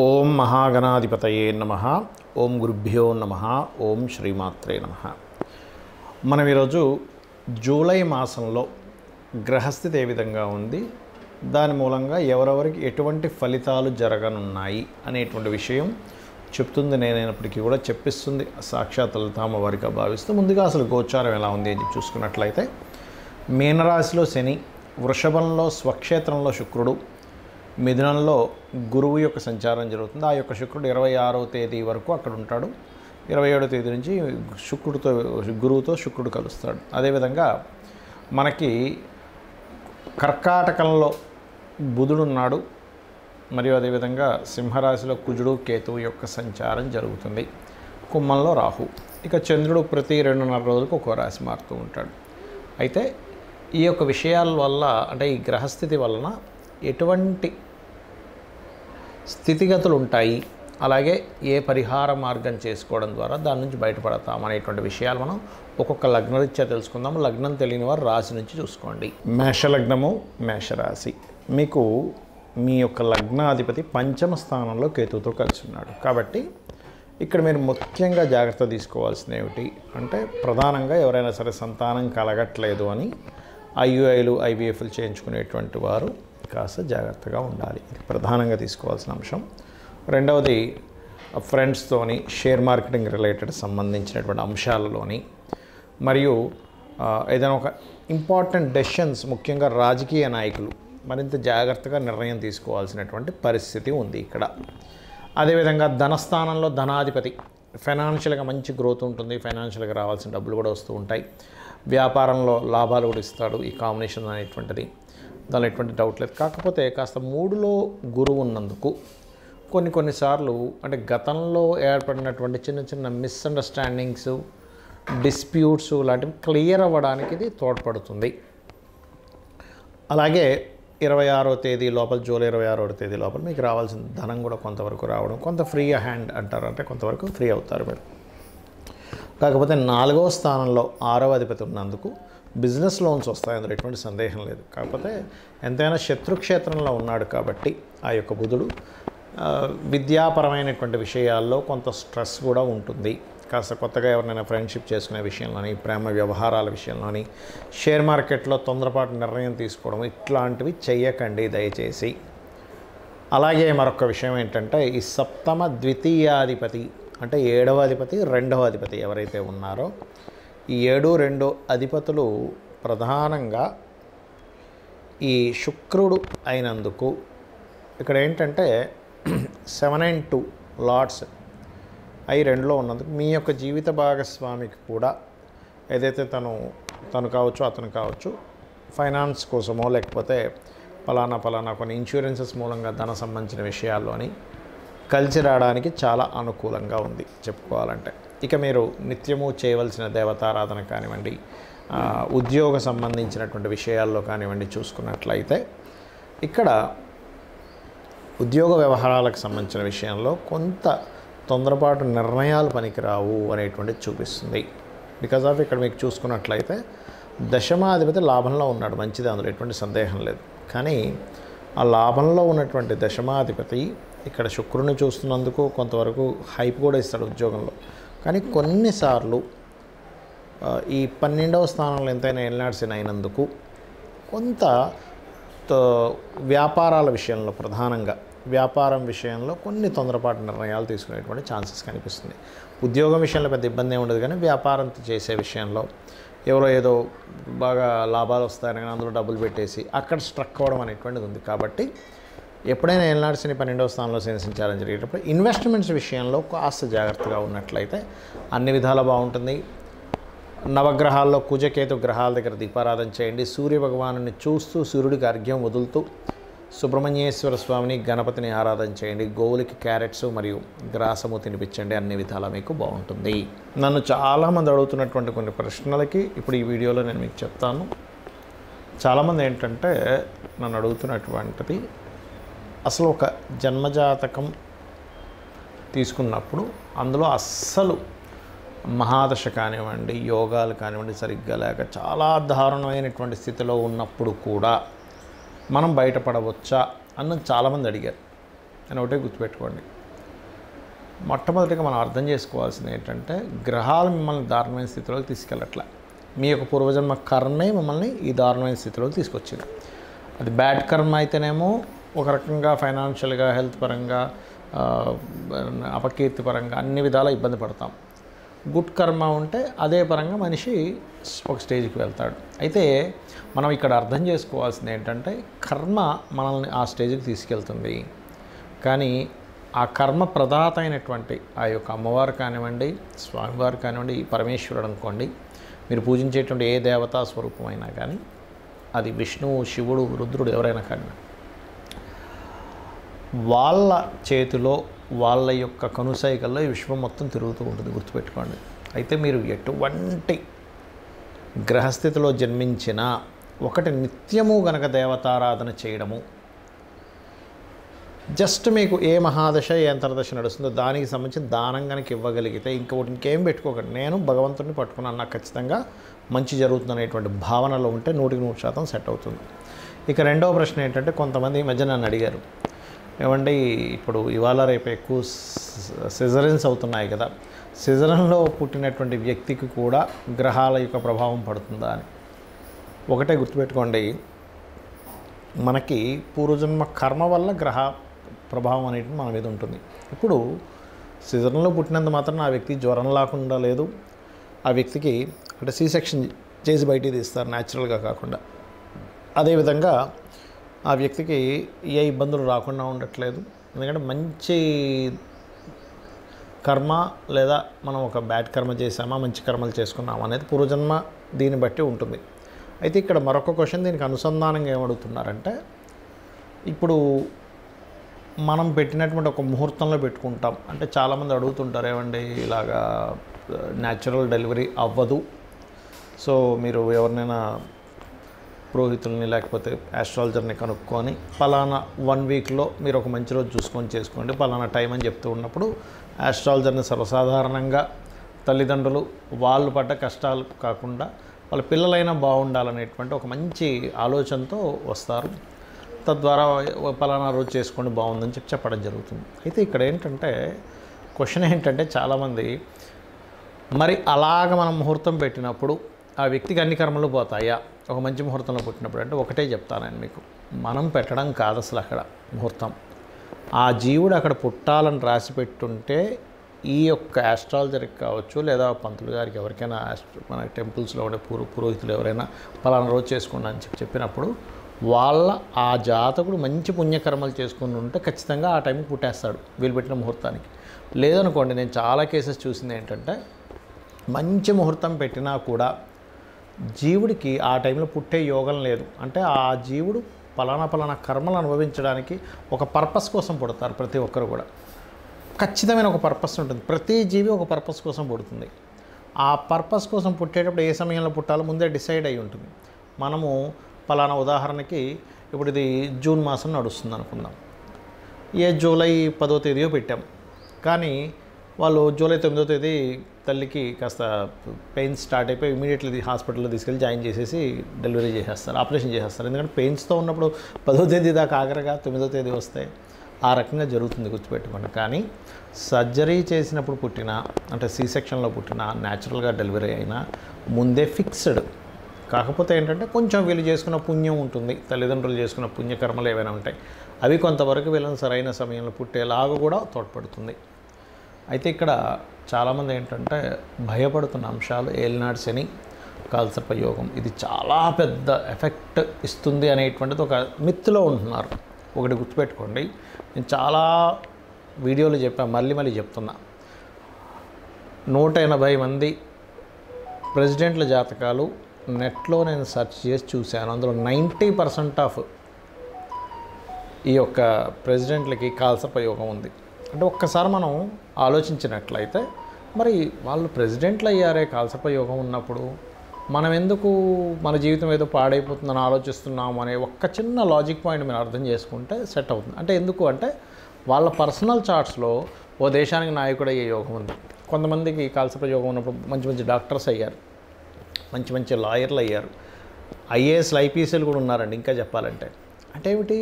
ఓం మహాగణాధిపతయే నమః. ఓం గురుభ్యో నమః. ఓం శ్రీమాత్రే నమః. మనం ఈరోజు జూలై మాసంలో గ్రహస్థితి ఏ విధంగా ఉంది, దాని మూలంగా ఎవరెవరికి ఎటువంటి ఫలితాలు జరగనున్నాయి అనేటువంటి విషయం చెప్తుంది. నేనైనప్పటికీ కూడా చెప్పిస్తుంది సాక్షాత్ లలితామ్మవారిగా భావిస్తూ, ముందుగా అసలు గోచారం ఎలా ఉంది అని చూసుకున్నట్లయితే, మీనరాశిలో శని, వృషభంలో స్వక్షేత్రంలో శుక్రుడు, మిథునంలో గురువు యొక్క సంచారం జరుగుతుంది. ఆ యొక్క శుక్రుడు 26వ తేదీ వరకు అక్కడ ఉంటాడు. 27వ తేదీ నుంచి గురువుతో శుక్రుడు కలుస్తాడు. అదేవిధంగా మనకి కర్కాటకంలో బుధుడు ఉన్నాడు. మరియు అదేవిధంగా సింహరాశిలో కుజుడు కేతువు యొక్క సంచారం జరుగుతుంది. కుంభంలో రాహు. ఇక చంద్రుడు ప్రతి 2.5 రోజులకు ఒక్కో రాశి మారుతూ ఉంటాడు. అయితే ఈ యొక్క విషయాల వల్ల, అంటే ఈ గ్రహస్థితి వలన ఎటువంటి స్థితిగతులు ఉంటాయి, అలాగే ఏ పరిహార మార్గం చేసుకోవడం ద్వారా దాని నుంచి బయటపడతాం అనేటువంటి విషయాలు మనం ఒక్కొక్క లగ్నరీత్యా తెలుసుకుందాం. లగ్నం తెలియని వారు రాశి నుంచి చూసుకోండి. మేషలగ్నము, మేషరాశి. మీకు మీ యొక్క లగ్నాధిపతి పంచమ స్థానంలో కేతువుతో కలిసి ఉన్నాడు. కాబట్టి ఇక్కడ మీరు ముఖ్యంగా జాగ్రత్త తీసుకోవాల్సిన ఏమిటి అంటే, ప్రధానంగా ఎవరైనా సరే సంతానం కలగట్లేదు అని ఐయుఐలు ఐవీఎఫ్లు చేయించుకునేటువంటి వారు కాస్త జాగ్రత్తగా ఉండాలి. ఇది ప్రధానంగా తీసుకోవాల్సిన అంశం. రెండవది, ఫ్రెండ్స్తోని షేర్ మార్కెటింగ్ రిలేటెడ్ సంబంధించినటువంటి అంశాలలోని, మరియు ఏదైనా ఒక ఇంపార్టెంట్ డెసిషన్స్, ముఖ్యంగా రాజకీయ నాయకులు మరింత జాగ్రత్తగా నిర్ణయం తీసుకోవాల్సినటువంటి పరిస్థితి ఉంది ఇక్కడ. అదేవిధంగా ధనస్థానంలో ధనాధిపతి, ఫైనాన్షియల్గా మంచి గ్రోత్ ఉంటుంది. ఫైనాన్షియల్గా రావాల్సిన డబ్బులు కూడా వస్తూ ఉంటాయి. వ్యాపారంలో లాభాలు కూడా ఇస్తాడు. ఈ కాంబినేషన్ అనేటువంటిది దానిలో ఎటువంటి డౌట్ లేదు. కాకపోతే కాస్త 3లో గురువు ఉన్నందుకు కొన్నిసార్లు, అంటే గతంలో ఏర్పడినటువంటి చిన్న చిన్న మిస్అండర్స్టాండింగ్స్, డిస్ప్యూట్స్ లాంటివి క్లియర్ అవ్వడానికి ఇది తోడ్పడుతుంది. అలాగే 26వ తేదీ లోపల, జూలై 26వ తేదీ లోపల మీకు రావాల్సిన ధనం కూడా కొంతవరకు రావడం, కొంత ఫ్రీ హ్యాండ్ అంటారు, అంటే కొంతవరకు ఫ్రీ అవుతారు మీరు. కాకపోతే 4వ స్థానంలో 6వ అధిపతి ఉన్నందుకు బిజినెస్ లోన్స్ వస్తాయి, అందులో ఎటువంటి సందేహం లేదు. కాకపోతే ఎంతైనా శత్రుక్షేత్రంలో ఉన్నాడు కాబట్టి ఆ యొక్క బుధుడు విద్యాపరమైనటువంటి విషయాల్లో కొంత స్ట్రెస్ కూడా ఉంటుంది. కాస్త కొత్తగా ఎవరినైనా ఫ్రెండ్షిప్ చేసుకునే విషయంలోని, ప్రేమ వ్యవహారాల విషయంలోని, షేర్ మార్కెట్లో తొందరపాటు నిర్ణయం తీసుకోవడం, ఇట్లాంటివి చెయ్యకండి దయచేసి. అలాగే మరొక విషయం ఏంటంటే, ఈ సప్తమ ద్వితీయాధిపతి అంటే 7వ అధిపతి, 2వ అధిపతి ఎవరైతే ఉన్నారో, ఈ 7, 2 అధిపతులు ప్రధానంగా ఈ శుక్రుడు అయినందుకు ఇక్కడ ఏంటంటే 7 and 2 లార్డ్స్ అవి 2లో ఉన్నందుకు మీ యొక్క జీవిత భాగస్వామికి కూడా ఏదైతే తను కావచ్చు, అతను కావచ్చు, ఫైనాన్స్ కోసమో లేకపోతే పలానా కొన్ని ఇన్సూరెన్సెస్ మూలంగా ధన సంబంధించిన విషయాల్లోని కలిసి రావడానికి చాలా అనుకూలంగా ఉంది చెప్పుకోవాలంటే. ఇక మీరు నిత్యము చేయవలసిన దేవతారాధన కానివ్వండి, ఉద్యోగ సంబంధించినటువంటి విషయాల్లో కానివ్వండి చూసుకున్నట్లయితే, ఇక్కడ ఉద్యోగ వ్యవహారాలకు సంబంధించిన విషయంలో కొంత తొందరపాటు నిర్ణయాలు పనికిరావు అనేటువంటిది చూపిస్తుంది. బికాజ్ ఆఫ్ ఇక్కడ మీకు చూసుకున్నట్లయితే దశమాధిపతి లాభంలో ఉన్నాడు, మంచిది, అందులో ఎటువంటి సందేహం లేదు. కానీ ఆ లాభంలో ఉన్నటువంటి దశమాధిపతి ఇక్కడ శుక్రుడిని చూస్తున్నందుకు కొంతవరకు హైప్ కూడా ఇస్తాడు ఉద్యోగంలో. కానీ కొన్నిసార్లు ఈ 12వ స్థానంలో ఎంతైనా ఎల్నాడ్సిన్ అయినందుకు కొంత వ్యాపారాల విషయంలో, ప్రధానంగా వ్యాపారం విషయంలో కొన్ని తొందరపాటు నిర్ణయాలు తీసుకునేటువంటి ఛాన్సెస్ కనిపిస్తుంది. ఉద్యోగం విషయంలో పెద్ద ఇబ్బంది ఏమి ఉండదు, కానీ వ్యాపారం చేసే విషయంలో ఎవరో ఏదో బాగా లాభాలు వస్తాయని అందులో డబ్బులు పెట్టేసి అక్కడ స్ట్రక్ అవ్వడం అనేటువంటిది ఉంది. కాబట్టి ఎప్పుడైనా ఎల్నాడ్సిని 12వ స్థానంలో సంచారం జరిగేటప్పుడు ఇన్వెస్ట్మెంట్స్ విషయంలో కాస్త జాగ్రత్తగా ఉన్నట్లయితే అన్ని విధాలా బాగుంటుంది. నవగ్రహాల్లో కుజకేతు గ్రహాల దగ్గర దీపారాధన చేయండి. సూర్య భగవాను చూస్తూ సూర్యుడికి అర్ఘ్యం వదులుతూ సుబ్రహ్మణ్యేశ్వర స్వామిని, గణపతిని ఆరాధన చేయండి. గోవులకి క్యారెట్స్ మరియు గ్రాసము తినిపించండి. అన్ని విధాలా మీకు బాగుంటుంది. నన్ను చాలామంది అడుగుతున్నటువంటి కొన్ని ప్రశ్నలకి ఇప్పుడు ఈ వీడియోలో నేను మీకు చెప్తాను. చాలామంది ఏంటంటే నన్ను అడుగుతున్నటువంటిది, అసలు ఒక జన్మజాతకం తీసుకున్నప్పుడు అందులో అస్సలు మహాదశ కానివ్వండి, యోగాలు కానివ్వండి సరిగ్గా లేక చాలా దారుణమైనటువంటి స్థితిలో ఉన్నప్పుడు కూడా మనం బయటపడవచ్చా అన్నది చాలామంది అడిగారు. అని ఒకటే గుర్తుపెట్టుకోండి. మొట్టమొదటిగా మనం అర్థం చేసుకోవాల్సింది ఏంటంటే, గ్రహాలు మిమ్మల్ని దారుణమైన స్థితిలోకి తీసుకెళ్ళట్లే. మీ యొక్క పూర్వజన్మ కర్మే మిమ్మల్ని ఈ దారుణమైన స్థితిలోకి తీసుకొచ్చింది. అది బ్యాడ్ కర్మ అయితేనేమో ఒక రకంగా ఫైనాన్షియల్గా, హెల్త్ పరంగా, అపకీర్తి పరంగా అన్ని విధాల ఇబ్బంది పడతాం. గుడ్ కర్మ ఉంటే అదే పరంగా మనిషి ఒక స్టేజ్కి వెళ్తాడు. అయితే మనం ఇక్కడ అర్థం చేసుకోవాల్సింది ఏంటంటే, కర్మ మనల్ని ఆ స్టేజ్కి తీసుకెళ్తుంది. కానీ ఆ కర్మ ప్రదాత అయినటువంటి ఆ యొక్క అమ్మవారు కానివ్వండి, స్వామివారు కానివ్వండి, పరమేశ్వరుడు అనుకోండి, మీరు పూజించేటువంటి ఏ దేవతా స్వరూపమైనా కానీ, అది విష్ణువు, శివుడు, రుద్రుడు ఎవరైనా కానీ, వాళ్ళ చేతిలో, వాళ్ళ యొక్క కనుసైకల్లో ఈ విశ్వం మొత్తం తిరుగుతూ ఉంటుంది, గుర్తుపెట్టుకోండి. అయితే మీరు ఎటువంటి గ్రహస్థితిలో జన్మించినా ఒకటి నిత్యము గనక దేవతారాధన చేయడము, జస్ట్ మీకు ఏ మహాదశ ఏ అంతర్దశ నడుస్తుందో దానికి సంబంధించిన దానం కనుక ఇవ్వగలిగితే ఇంకేం పెట్టుకోకండి, నేను భగవంతుడిని పట్టుకున్నాను, నాకు ఖచ్చితంగా మంచి జరుగుతుంది అనేటువంటి భావనలో ఉంటే 100% సెట్ అవుతుంది. ఇక రెండవ ప్రశ్న ఏంటంటే, కొంతమంది ఈ మధ్య నన్ను అడిగారు, ఏమండి ఇప్పుడు ఇవాళ రేపు ఎక్కువ సిజరన్స్ అవుతున్నాయి కదా, సిజరన్లో పుట్టినటువంటి వ్యక్తికి కూడా గ్రహాల యొక్క ప్రభావం పడుతుందా అని. ఒకటే గుర్తుపెట్టుకోండి, మనకి పూర్వజన్మ కర్మ వల్ల గ్రహ ప్రభావం అనేది మన మీద ఉంటుంది. ఇప్పుడు సిజరన్లో పుట్టినంత మాత్రం ఆ వ్యక్తి జ్వరం లేకుండా లేదు, ఆ వ్యక్తికి అంటే సి సెక్షన్ చేసి బయటికి తీస్తారు న్యాచురల్గా కాకుండా. అదేవిధంగా ఆ వ్యక్తికి ఏ ఇబ్బందులు రాకుండా ఉండట్లేదు, ఎందుకంటే మంచి కర్మ లేదా మనం ఒక బ్యాడ్ కర్మ చేసామా, మంచి కర్మలు చేసుకున్నామా అనేది పూర్వజన్మ దీన్ని బట్టి ఉంటుంది. అయితే ఇక్కడ మరొక క్వశ్చన్ దీనికి అనుసంధానంగా ఏమడుగుతున్నారంటే, ఇప్పుడు మనం పెట్టినటువంటి ఒక ముహూర్తంలో పెట్టుకుంటాం అంటే చాలామంది అడుగుతుంటారు, ఏమండి ఇలాగా న్యాచురల్ డెలివరీ అవ్వదు, సో మీరు ఎవరినైనా పురోహితుల్ని లేకపోతే ఆస్ట్రాలజర్ని కనుక్కొని పలానా 1 వీక్లో మీరు ఒక మంచి రోజు చూసుకొని చేసుకోండి, పలానా టైం అని చెప్తూ ఉన్నప్పుడు ఆస్ట్రాలజర్ని సర్వసాధారణంగా తల్లిదండ్రులు వాళ్ళు పడ్డ కష్టాలు కాకుండా వాళ్ళ పిల్లలైనా బాగుండాలనేటువంటి ఒక మంచి ఆలోచనతో వస్తారు. తద్వారా పలానా రోజు చేసుకోండి బాగుందని చెప్పడం జరుగుతుంది. అయితే ఇక్కడ ఏంటంటే క్వశ్చన్ ఏంటంటే, చాలామంది మరి అలాగ మనం ముహూర్తం పెట్టినప్పుడు ఆ వ్యక్తికి అన్ని కర్మలు పోతాయా ఒక మంచి ముహూర్తంలో పుట్టినప్పుడు అంటే, ఒకటే చెప్తాను నేను మీకు, మనం పెట్టడం కాదు అసలు అక్కడ ముహూర్తం. ఆ జీవుడు అక్కడ పుట్టాలని రాసి పెట్టుంటే ఈ యొక్క ఆస్ట్రాలజర్కి కావచ్చు లేదా పంతులు గారికి ఎవరికైనా మన టెంపుల్స్లో ఉండే పురోహితులు ఎవరైనా పలానా రోజు చేసుకోండి అని చెప్పినప్పుడు వాళ్ళ ఆ జాతకుడు మంచి పుణ్యకర్మలు చేసుకుని ఉంటే ఖచ్చితంగా ఆ టైంకి పుట్టేస్తాడు వీళ్ళు పెట్టిన ముహూర్తానికి. లేదనుకోండి, నేను చాలా కేసెస్ చూసింది ఏంటంటే, మంచి ముహూర్తం పెట్టినా కూడా జీవుడికి ఆ టైంలో పుట్టే యోగం లేదు. అంటే ఆ జీవుడు పలానా కర్మలు అనుభవించడానికి ఒక పర్పస్ కోసం పుడతారు. ప్రతి ఒక్కరు కూడా ఖచ్చితమైన ఒక పర్పస్ ఉంటుంది. ప్రతి జీవి ఒక పర్పస్ కోసం పుడుతుంది. ఆ పర్పస్ కోసం పుట్టేటప్పుడు ఏ సమయంలో పుట్టాలో ముందే డిసైడ్ అయి ఉంటుంది. మనము పలానా ఉదాహరణకి ఇప్పుడు ఇది జూన్ మాసం నడుస్తుంది అనుకుందాం, జూలై 10వ తేదీయో పెట్టాం, కానీ వాళ్ళు జూలై 9వ తేదీ తల్లికి కాస్త పెయిన్స్ స్టార్ట్ అయిపోయి ఇమీడియట్లీ హాస్పిటల్లో తీసుకెళ్ళి జాయిన్ చేసేసి డెలివరీ చేసేస్తారు, ఆపరేషన్ చేసేస్తారు. ఎందుకంటే పెయిన్స్తో ఉన్నప్పుడు 10వ తేదీ దాకా ఆఖరిగా 9వ తేదీ వస్తే ఆ రకంగా జరుగుతుంది, గుర్తుపెట్టుకోండి. కానీ సర్జరీ చేసినప్పుడు పుట్టిన అంటే సి సెక్షన్లో పుట్టిన న్యాచురల్గా డెలివరీ అయినా ముందే ఫిక్స్డ్. కాకపోతే ఏంటంటే కొంచెం వీళ్ళు చేసుకున్న పుణ్యం ఉంటుంది, తల్లిదండ్రులు చేసుకున్న పుణ్యకర్మలు ఏవైనా ఉంటాయి, అవి కొంతవరకు వీళ్ళని సరైన సమయంలో పుట్టేలాగా కూడా తోడ్పడుతుంది. అయితే ఇక్కడ చాలామంది ఏంటంటే భయపడుతున్న అంశాలు ఏలినాడు శని, కాలసర్ప యోగం, ఇది చాలా పెద్ద ఎఫెక్ట్ ఇస్తుంది అనేటువంటిది ఒక మిత్తులో ఉంటున్నారు. ఒకటి గుర్తుపెట్టుకోండి, నేను చాలా వీడియోలు చెప్పాను, మళ్ళీ చెప్తున్నా, 180 మంది ప్రెసిడెంట్ల జాతకాలు నెట్లో నేను సెర్చ్ చేసి చూశాను. అందులో 90% ఆఫ్ ఈ యొక్క ప్రెసిడెంట్లకి కాలసర్ప యోగం ఉంది. అంటే ఒక్కసారి మనం ఆలోచించినట్లయితే, మరి వాళ్ళు ప్రెసిడెంట్లు అయ్యారే కాలసర్ప యోగం ఉన్నప్పుడు మనం ఎందుకు మన జీవితం ఏదో పాడైపోతుందని ఆలోచిస్తున్నాము అనే ఒక్క చిన్న లాజిక్ పాయింట్ మీరు అర్థం చేసుకుంటే సెట్ అవుతుంది. అంటే ఎందుకు అంటే వాళ్ళ పర్సనల్ చార్ట్స్లో ఓ దేశానికి నాయకుడు అయ్యే యోగం ఉంది. కొంతమందికి కాలసర్ప యోగం ఉన్నప్పుడు మంచి డాక్టర్స్ అయ్యారు, మంచి లాయర్లు అయ్యారు, ఐఏఎస్లు ఐపీఎస్లు కూడా ఉన్నారండి ఇంకా చెప్పాలంటే. అంటే ఏమిటి,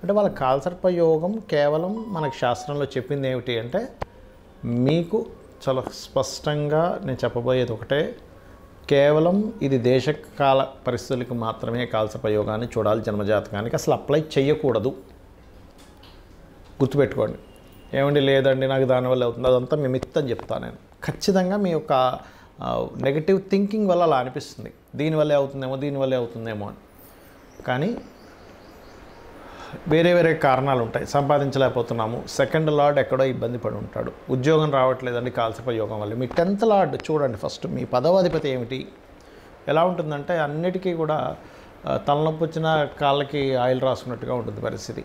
అంటే వాళ్ళ కాలసర్ప యోగం కేవలం మనకి శాస్త్రంలో చెప్పింది ఏమిటి అంటే, మీకు చాలా స్పష్టంగా నేను చెప్పబోయేది ఒకటే, కేవలం ఇది దేశకాల పరిస్థితులకు మాత్రమే కాలసర్ప యోగాన్ని చూడాలి, జన్మజాతకానికి అసలు అప్లై చేయకూడదు. గుర్తుపెట్టుకోండి. ఏమండి లేదండి నాకు దానివల్ల అవుతుంది, అదంతా మిమిత్తం చెప్తాను నేను. ఖచ్చితంగా మీ యొక్క నెగటివ్ థింకింగ్ వల్ల అలా అనిపిస్తుంది, దీనివల్లే అవుతుందేమో అని. కానీ వేరే వేరే కారణాలు ఉంటాయి. సంపాదించలేకపోతున్నాము, సెకండ్ లార్డ్ ఎక్కడో ఇబ్బంది పడి ఉంటాడు, ఉద్యోగం రావట్లేదండి కాలసర్ప యోగం వల్ల. మీ 10th లార్డ్ చూడండి ఫస్ట్, మీ 10వ అధిపతి ఏమిటి, ఎలా ఉంటుందంటే అన్నిటికీ కూడా తలనొప్పి వచ్చిన కాళ్ళకి ఆయిల్ రాసుకున్నట్టుగా ఉంటుంది పరిస్థితి.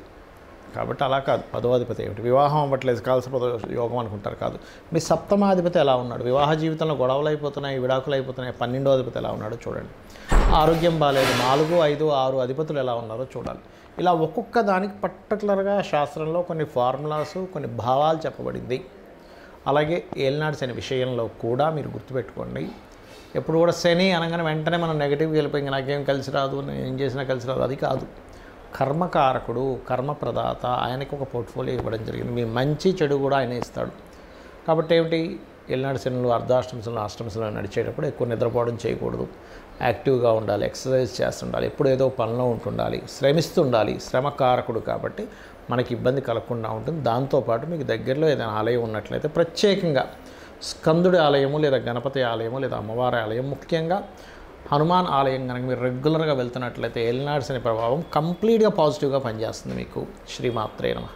కాబట్టి అలా కాదు. 10వ అధిపతి ఏమిటి, వివాహం అవ్వట్లేదు కాలసర్ప యోగం అనుకుంటారు, కాదు. మీ 7వ అధిపతి ఎలా ఉన్నాడు, వివాహ జీవితంలో గొడవలు అయిపోతున్నాయి, విడాకులు అయిపోతున్నాయి. 12వ అధిపతి ఎలా ఉన్నాడో చూడండి. ఆరోగ్యం బాగాలేదు, 4, 5, 6 అధిపతులు ఎలా ఉన్నారో చూడాలి. ఇలా ఒక్కొక్క దానికి పర్టికులర్గా శాస్త్రంలో కొన్ని ఫార్ములాస్, కొన్ని భావాలు చెప్పబడింది. అలాగే ఏలినాడు శని విషయంలో కూడా మీరు గుర్తుపెట్టుకోండి, ఎప్పుడు కూడా శని అనగానే వెంటనే మనం నెగిటివ్గా వెళ్ళిపోయి నాకేం కలిసి రాదు, నేను ఏం చేసినా కలిసి రాదు, అది కాదు. కర్మకారకుడు, కర్మప్రదాత, ఆయనకు ఒక పోర్ట్ఫోలియో ఇవ్వడం జరిగింది. మీ మంచి చెడు కూడా ఆయన ఇస్తాడు. కాబట్టి ఏమిటి, ఏలినాడు శనులు అర్ధాష్టమశనులు అష్టమశనులు నడిచేటప్పుడు ఎక్కువ నిద్రపోవడం చేయకూడదు, యాక్టివ్గా ఉండాలి, ఎక్సర్సైజ్ చేస్తుండాలి, ఎప్పుడు ఏదో పనిలో ఉంటుండాలి, శ్రమిస్తుండాలి. శ్రమకారకుడు కాబట్టి మనకి ఇబ్బంది కలగకుండా ఉంటుంది. దాంతోపాటు మీకు దగ్గరలో ఏదైనా ఆలయం ఉన్నట్లయితే ప్రత్యేకంగా స్కందుడి ఆలయము లేదా గణపతి ఆలయము లేదా అమ్మవారి ఆలయం, ముఖ్యంగా హనుమాన్ ఆలయం కనుక మీరు రెగ్యులర్గా వెళ్తున్నట్లయితే ఏలినాడు శని ప్రభావం కంప్లీట్గా పాజిటివ్గా పనిచేస్తుంది మీకు. శ్రీమాత్రే నమః.